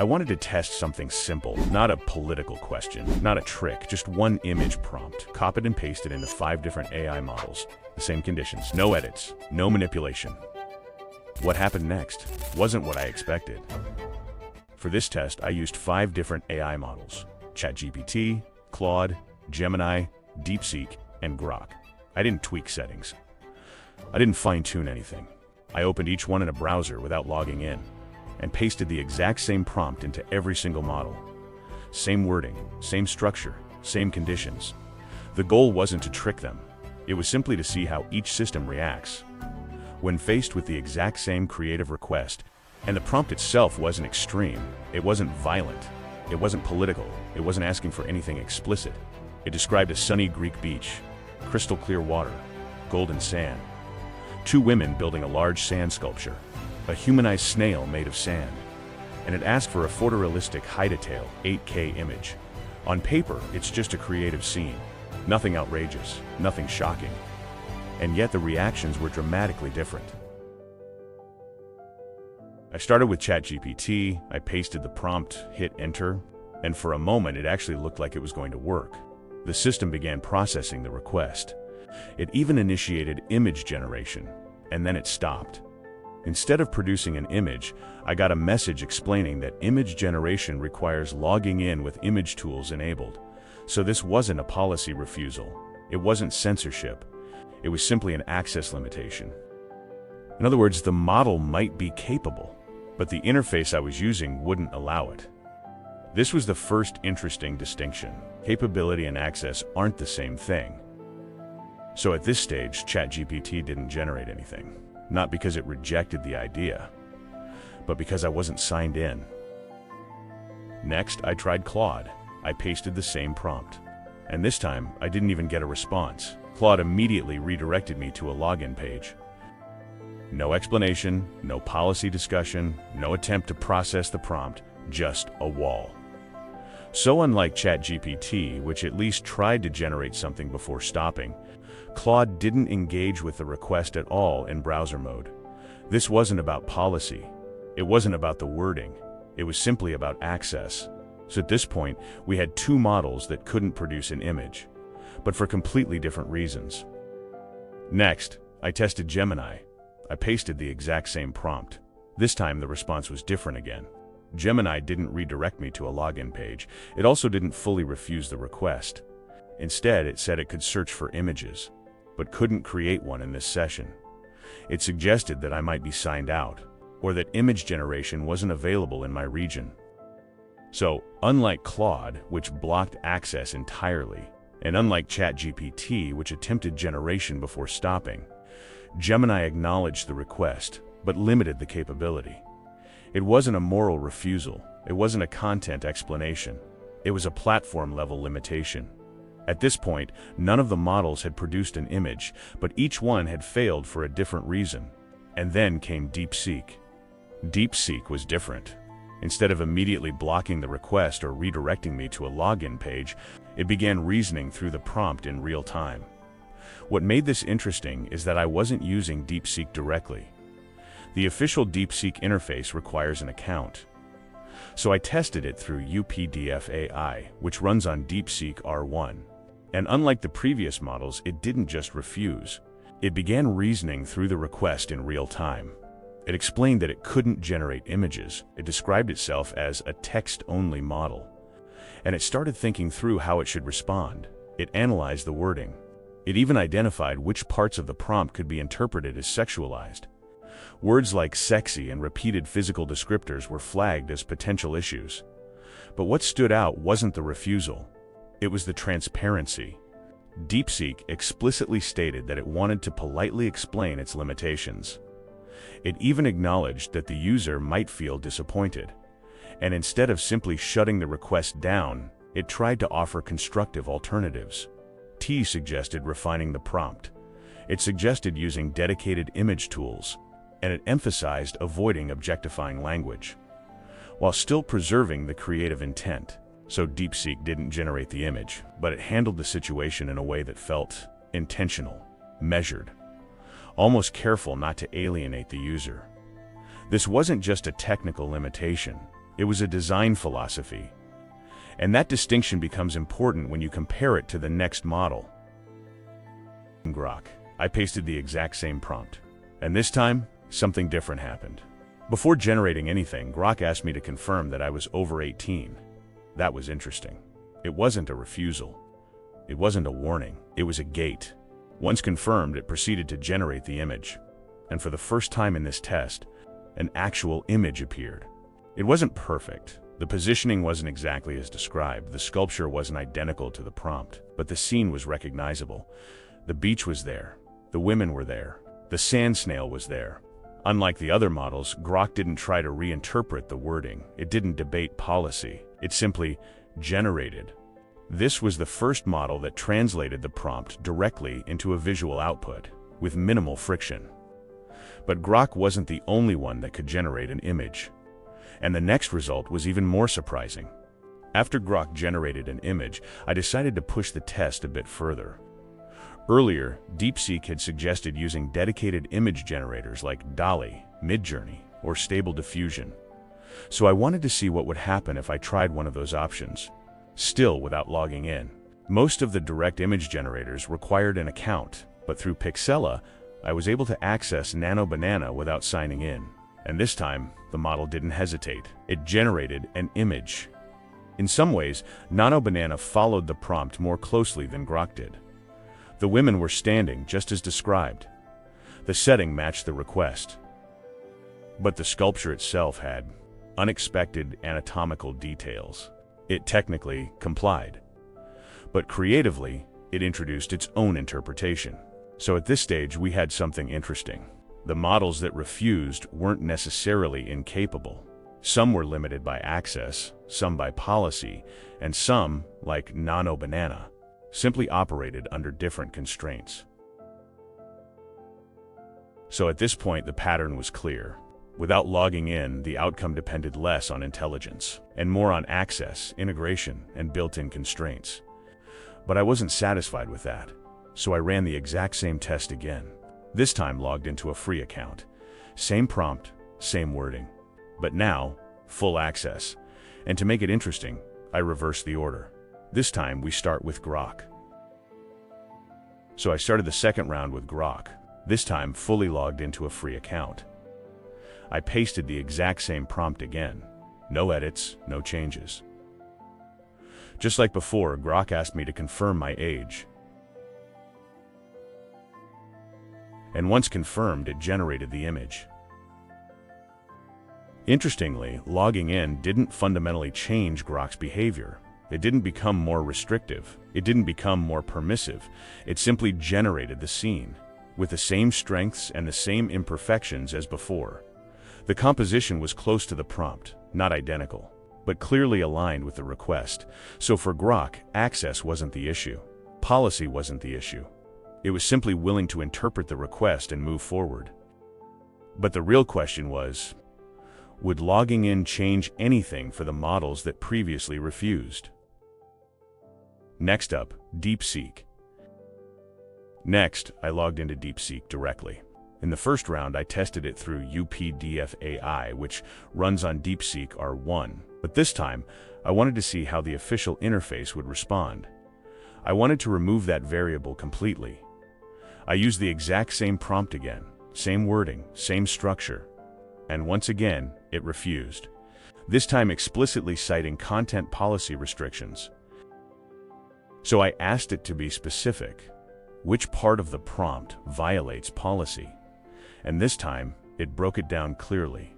I wanted to test something simple, not a political question, not a trick, just one image prompt, copied and pasted into 5 different AI models. The same conditions, no edits, no manipulation. What happened next wasn't what I expected. For this test, I used 5 different AI models: ChatGPT, Claude, Gemini, DeepSeek, and Grok. I didn't tweak settings. I didn't fine-tune anything. I opened each one in a browser without logging in, and pasted the exact same prompt into every single model. Same wording, same structure, same conditions. The goal wasn't to trick them. It was simply to see how each system reacts. When faced with the exact same creative request, and the prompt itself wasn't extreme, it wasn't violent, it wasn't political, it wasn't asking for anything explicit. It described a sunny Greek beach, crystal clear water, golden sand, 2 women building a large sand sculpture, a humanized snail made of sand, and it asked for a photorealistic high-detail 8K image. On paper, it's just a creative scene. Nothing outrageous, nothing shocking. And yet the reactions were dramatically different. I started with ChatGPT, I pasted the prompt, hit enter, and for a moment it actually looked like it was going to work. The system began processing the request. It even initiated image generation, and then it stopped. Instead of producing an image, I got a message explaining that image generation requires logging in with image tools enabled. So this wasn't a policy refusal. It wasn't censorship. It was simply an access limitation. In other words, the model might be capable, but the interface I was using wouldn't allow it. This was the first interesting distinction. Capability and access aren't the same thing. So at this stage, ChatGPT didn't generate anything. Not because it rejected the idea, but because I wasn't signed in. Next, I tried Claude. I pasted the same prompt. And this time, I didn't even get a response. Claude immediately redirected me to a login page. No explanation, no policy discussion, no attempt to process the prompt, just a wall. So unlike ChatGPT, which at least tried to generate something before stopping, Claude didn't engage with the request at all in browser mode. This wasn't about policy. It wasn't about the wording. It was simply about access. So at this point, we had 2 models that couldn't produce an image, but for completely different reasons. Next, I tested Gemini. I pasted the exact same prompt. This time, the response was different again. Gemini didn't redirect me to a login page. It also didn't fully refuse the request. Instead, it said it could search for images, but couldn't create one in this session. It suggested that I might be signed out, or that image generation wasn't available in my region. So, unlike Claude, which blocked access entirely, and unlike ChatGPT, which attempted generation before stopping, Gemini acknowledged the request, but limited the capability. It wasn't a moral refusal. It wasn't a content explanation. It was a platform-level limitation. At this point, none of the models had produced an image, but each one had failed for a different reason. And then came DeepSeek. DeepSeek was different. Instead of immediately blocking the request or redirecting me to a login page, it began reasoning through the prompt in real time. What made this interesting is that I wasn't using DeepSeek directly. The official DeepSeek interface requires an account. So I tested it through UPDF AI, which runs on DeepSeek R1. And unlike the previous models, it didn't just refuse. It began reasoning through the request in real time. It explained that it couldn't generate images. It described itself as a text-only model. And it started thinking through how it should respond. It analyzed the wording. It even identified which parts of the prompt could be interpreted as sexualized. Words like sexy and repeated physical descriptors were flagged as potential issues. But what stood out wasn't the refusal. It was the transparency. DeepSeek explicitly stated that it wanted to politely explain its limitations. It even acknowledged that the user might feel disappointed. And instead of simply shutting the request down, it tried to offer constructive alternatives. T suggested refining the prompt. It suggested using dedicated image tools, and it emphasized avoiding objectifying language, while still preserving the creative intent. So DeepSeek didn't generate the image, but it handled the situation in a way that felt intentional, measured, almost careful not to alienate the user. This wasn't just a technical limitation. It was a design philosophy. And that distinction becomes important when you compare it to the next model. In Grok, I pasted the exact same prompt. And this time, something different happened. Before generating anything, Grok asked me to confirm that I was over 18. That was interesting. It wasn't a refusal. It wasn't a warning. It was a gate. Once confirmed, it proceeded to generate the image. And for the first time in this test, an actual image appeared. It wasn't perfect. The positioning wasn't exactly as described. The sculpture wasn't identical to the prompt, but the scene was recognizable. The beach was there. The women were there. The sand snail was there. Unlike the other models, Grok didn't try to reinterpret the wording. It didn't debate policy. It simply generated. This was the first model that translated the prompt directly into a visual output, with minimal friction. But Grok wasn't the only one that could generate an image. And the next result was even more surprising. After Grok generated an image, I decided to push the test a bit further. Earlier, DeepSeek had suggested using dedicated image generators like DALL-E, Midjourney, or Stable Diffusion. So I wanted to see what would happen if I tried one of those options, still without logging in. Most of the direct image generators required an account, but through Pixella, I was able to access Nano without signing in. And this time, the model didn't hesitate. It generated an image. In some ways, Nano followed the prompt more closely than Grok did. The women were standing just as described. The setting matched the request. But the sculpture itself had unexpected anatomical details. It technically complied. But creatively, it introduced its own interpretation. So at this stage, we had something interesting. The models that refused weren't necessarily incapable. Some were limited by access, some by policy, and some, like Nano simply operated under different constraints. So at this point, the pattern was clear. Without logging in, the outcome depended less on intelligence and more on access, integration, and built-in constraints. But I wasn't satisfied with that, so I ran the exact same test again. This time logged into a free account. Same prompt, same wording, but now full access. And to make it interesting, I reversed the order. This time we start with Grok. So I started the second round with Grok, this time fully logged into a free account. I pasted the exact same prompt again. No edits, no changes. Just like before, Grok asked me to confirm my age. And once confirmed, it generated the image. Interestingly, logging in didn't fundamentally change Grok's behavior. It didn't become more restrictive. It didn't become more permissive. It simply generated the scene, with the same strengths and the same imperfections as before. The composition was close to the prompt, not identical, but clearly aligned with the request. So for Grok, access wasn't the issue. Policy wasn't the issue. It was simply willing to interpret the request and move forward. But the real question was, would logging in change anything for the models that previously refused? Next up, DeepSeek. Next, I logged into DeepSeek directly. In the first round, I tested it through UPDF AI, which runs on DeepSeek R1. But this time, I wanted to see how the official interface would respond. I wanted to remove that variable completely. I used the exact same prompt again, same wording, same structure. And once again, it refused. This time explicitly citing content policy restrictions. So I asked it to be specific. Which part of the prompt violates policy? And this time, it broke it down clearly.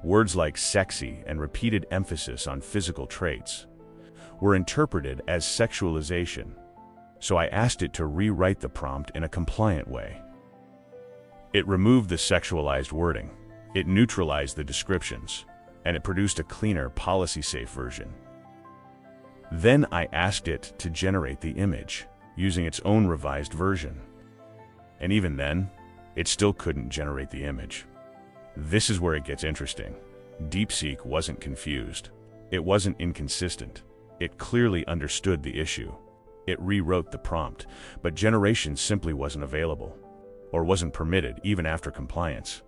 Words like sexy and repeated emphasis on physical traits were interpreted as sexualization. So I asked it to rewrite the prompt in a compliant way. It removed the sexualized wording. It neutralized the descriptions, and it produced a cleaner, policy-safe version. Then I asked it to generate the image, using its own revised version. And even then, it still couldn't generate the image. This is where it gets interesting. DeepSeek wasn't confused. It wasn't inconsistent. It clearly understood the issue. It rewrote the prompt, but generation simply wasn't available, or wasn't permitted even after compliance.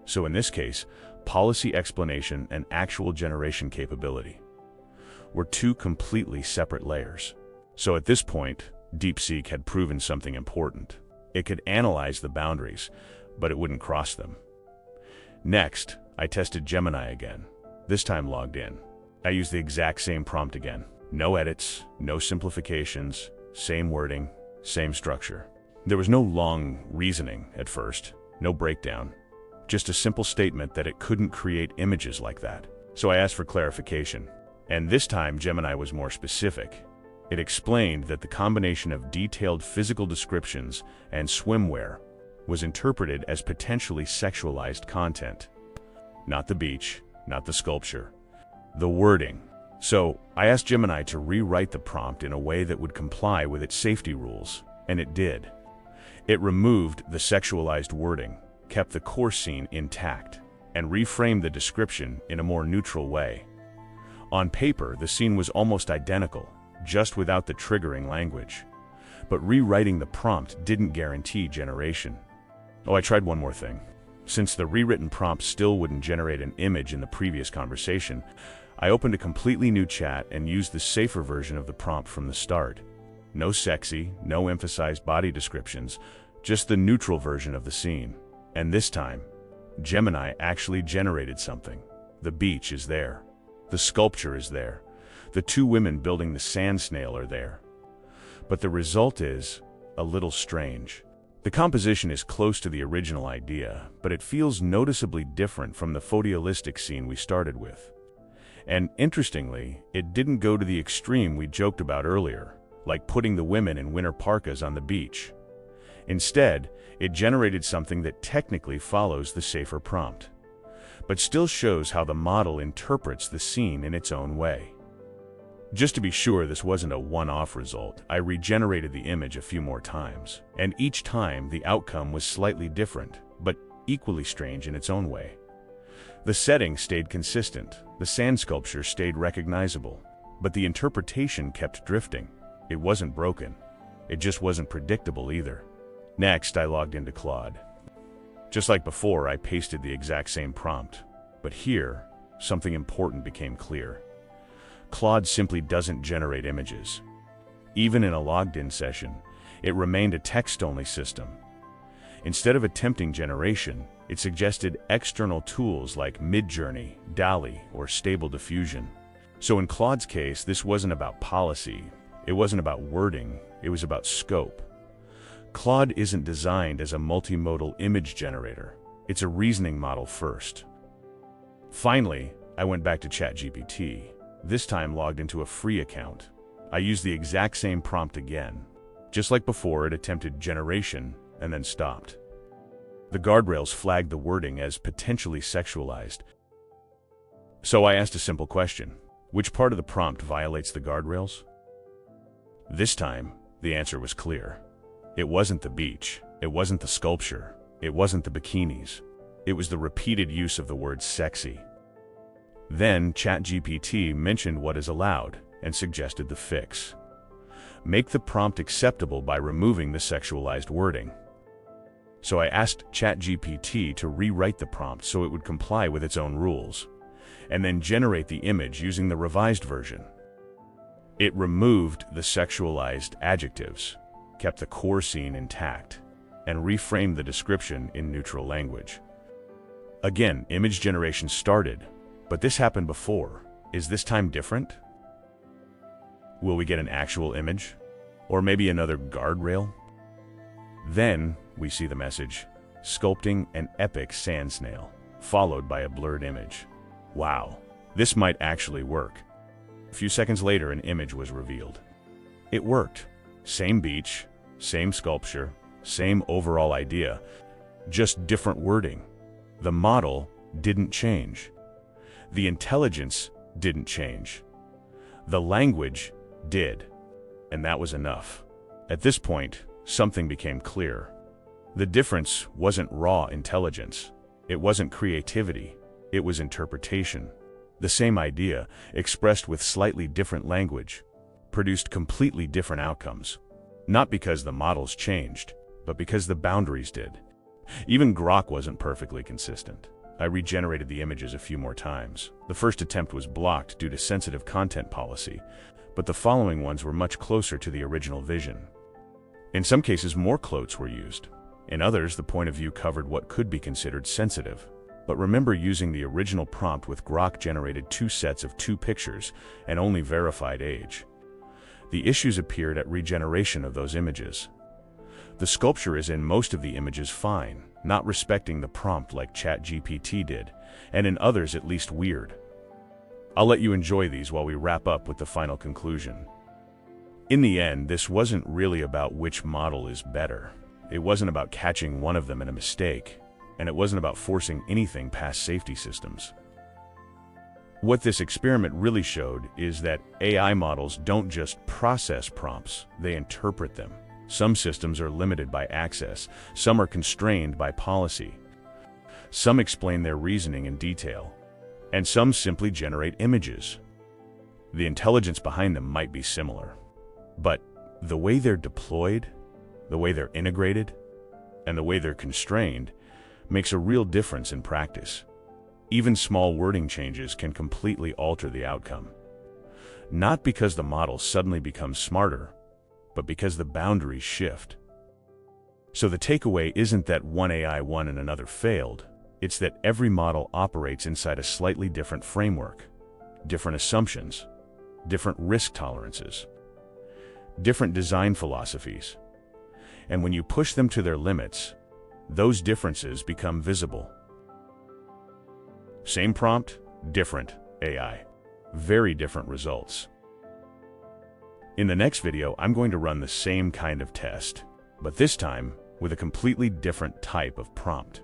So in this case, policy explanation and actual generation capability were two completely separate layers. So at this point, DeepSeek had proven something important. It could analyze the boundaries, but it wouldn't cross them. Next, I tested Gemini again, this time logged in. I used the exact same prompt again. No edits, no simplifications, same wording, same structure. There was no long reasoning at first, no breakdown, just a simple statement that it couldn't create images like that. So I asked for clarification, and this time Gemini was more specific. It explained that the combination of detailed physical descriptions and swimwear was interpreted as potentially sexualized content. Not the beach, not the sculpture, the wording. So I asked Gemini to rewrite the prompt in a way that would comply with its safety rules, and it did. It removed the sexualized wording, kept the core scene intact, and reframed the description in a more neutral way. On paper, the scene was almost identical, just without the triggering language. But rewriting the prompt didn't guarantee generation. Oh, I tried one more thing. Since the rewritten prompt still wouldn't generate an image in the previous conversation, I opened a completely new chat and used the safer version of the prompt from the start. No sexy, no emphasized body descriptions, just the neutral version of the scene. And this time, Gemini actually generated something. The beach is there. The sculpture is there. The two women building the sand snail are there. But the result is a little strange. The composition is close to the original idea, but it feels noticeably different from the photorealistic scene we started with. And interestingly, it didn't go to the extreme we joked about earlier, like putting the women in winter parkas on the beach. Instead, it generated something that technically follows the safer prompt, but still shows how the model interprets the scene in its own way. Just to be sure this wasn't a one-off result, I regenerated the image a few more times, and each time the outcome was slightly different, but equally strange in its own way. The setting stayed consistent, the sand sculpture stayed recognizable, but the interpretation kept drifting. It wasn't broken. It just wasn't predictable either. Next, I logged into Claude. Just like before, I pasted the exact same prompt, but here, something important became clear. Claude simply doesn't generate images. Even in a logged-in session, it remained a text-only system. Instead of attempting generation, it suggested external tools like Midjourney, DALL-E, or Stable Diffusion. So in Claude's case, this wasn't about policy, it wasn't about wording, it was about scope. Claude isn't designed as a multimodal image generator. It's a reasoning model first. Finally, I went back to ChatGPT, this time logged into a free account. I used the exact same prompt again. Just like before, it attempted generation and then stopped. The guardrails flagged the wording as potentially sexualized. So I asked a simple question. Which part of the prompt violates the guardrails? This time, the answer was clear. It wasn't the beach, it wasn't the sculpture, it wasn't the bikinis. It was the repeated use of the word sexy. Then ChatGPT mentioned what is allowed and suggested the fix. Make the prompt acceptable by removing the sexualized wording. So I asked ChatGPT to rewrite the prompt so it would comply with its own rules, and then generate the image using the revised version. It removed the sexualized adjectives, kept the core scene intact, and reframed the description in neutral language. Again, image generation started, but this happened before. Is this time different? Will we get an actual image? Or maybe another guardrail? Then we see the message, sculpting an epic sand snail, followed by a blurred image. Wow, this might actually work. A few seconds later, an image was revealed. It worked. Same beach, same sculpture, same overall idea, just different wording. The model didn't change. The intelligence didn't change. The language did, and that was enough. At this point, something became clear. The difference wasn't raw intelligence. It wasn't creativity. It was interpretation. The same idea, expressed with slightly different language, produced completely different outcomes. Not because the models changed, but because the boundaries did. Even Grok wasn't perfectly consistent. I regenerated the images a few more times. The first attempt was blocked due to sensitive content policy, but the following ones were much closer to the original vision. In some cases, more quotes were used. In others, the point of view covered what could be considered sensitive. But remember, using the original prompt with Grok generated 2 sets of 2 pictures and only verified age. The issues appeared at regeneration of those images. The sculpture is in most of the images fine, not respecting the prompt like ChatGPT did, and in others at least weird. I'll let you enjoy these while we wrap up with the final conclusion. In the end, this wasn't really about which model is better. It wasn't about catching one of them in a mistake, and it wasn't about forcing anything past safety systems. What this experiment really showed is that AI models don't just process prompts, they interpret them. Some systems are limited by access, some are constrained by policy. Some explain their reasoning in detail, and some simply generate images. The intelligence behind them might be similar, but the way they're deployed, the way they're integrated, and the way they're constrained makes a real difference in practice. Even small wording changes can completely alter the outcome. Not because the model suddenly becomes smarter, but because the boundaries shift. So the takeaway isn't that one AI won and another failed. It's that every model operates inside a slightly different framework, different assumptions, different risk tolerances, different design philosophies. And when you push them to their limits, those differences become visible. Same prompt, different AI. Very different results. In the next video, I'm going to run the same kind of test, but this time with a completely different type of prompt.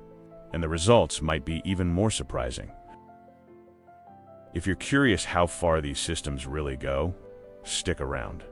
And the results might be even more surprising. If you're curious how far these systems really go, stick around.